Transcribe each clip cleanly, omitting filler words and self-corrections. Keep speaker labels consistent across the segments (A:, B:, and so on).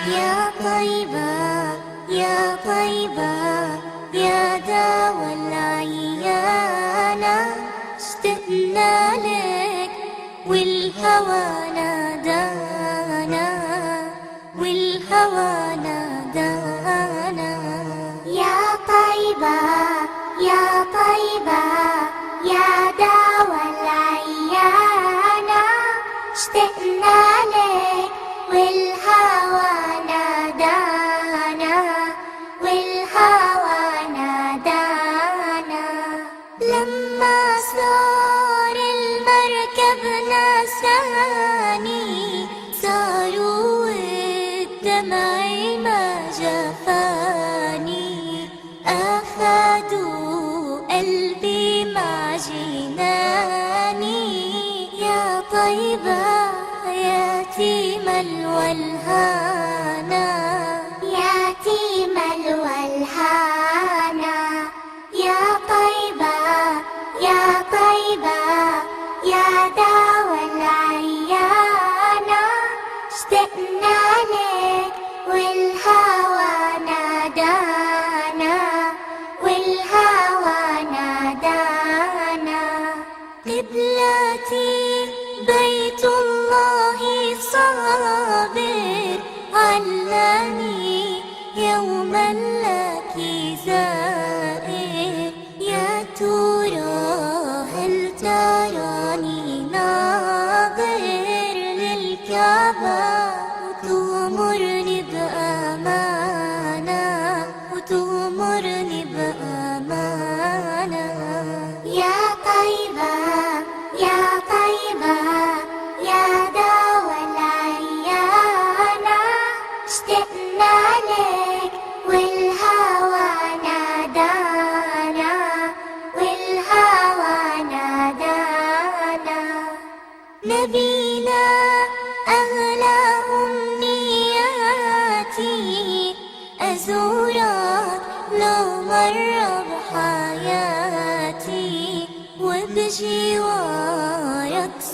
A: يا طيبة يا طيبة يا دوا العيانة، اشتقنا لك والهوى نادانا، والهوى نادانا.
B: يا طيبة يا طيبة يا دوا العيانة، اشتقنا لك والهوى نادانا، والهوى نادانا.
A: لما صار المركب نساني، صاروا الدمع ما جفاني، أخذوا قلبي مع جناني. يا طيبة يتيم الولهانا،
B: يتيم الولهانا. يا طيبة يا طيبة يا دوا العيانة، اشتقنا لك والهوى نادانا، والهوى نادانا.
A: قبلتي بيت الله صابر، علاني يوما لك زائر. يا ترى هل تراني ناظر للكعبة، وتغمرني بأمانة، وتغمرني بأمانة.
B: يا طيبة يا طيبة يا دوا العيانة، اشتقنا لك والهوى نادانا، والهوى نادانا.
A: نبينا أغلى أمنياتي، أزورك لو مر بحياتي، وبجوارك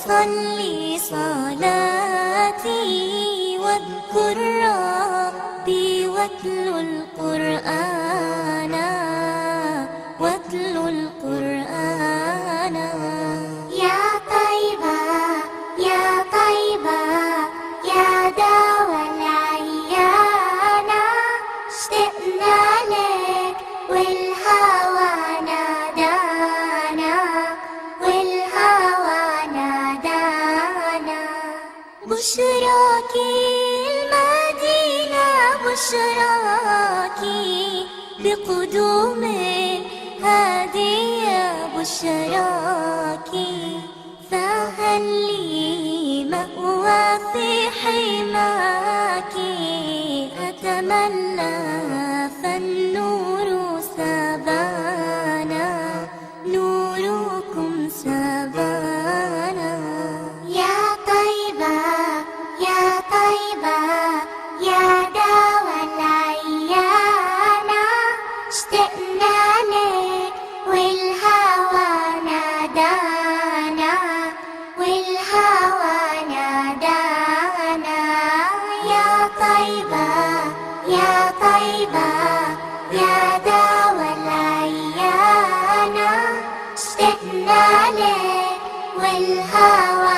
A: صلي صلاتي، واذكر ربي واتلو القرآن، واتلو القرآن.
B: يا طيبة يا طيبة يا دوا العيانة، اشتقنا لك والهوى نادانا، والهوى نادانا.
A: بشراكي المدينة، بشراكي بقدوم هادي، يا بشراكي. فهل لي مأوى في حماك، أتمنى فالنور سبانا، نوركم سبانا.
B: يا طيبة يا طيبة يا دوا العيانة، اشتقنا لك والهوى نادانا، والهوى نادانا. يا طيبة يا طيبة يا دوا العيانة، اشتقنا لك والهوى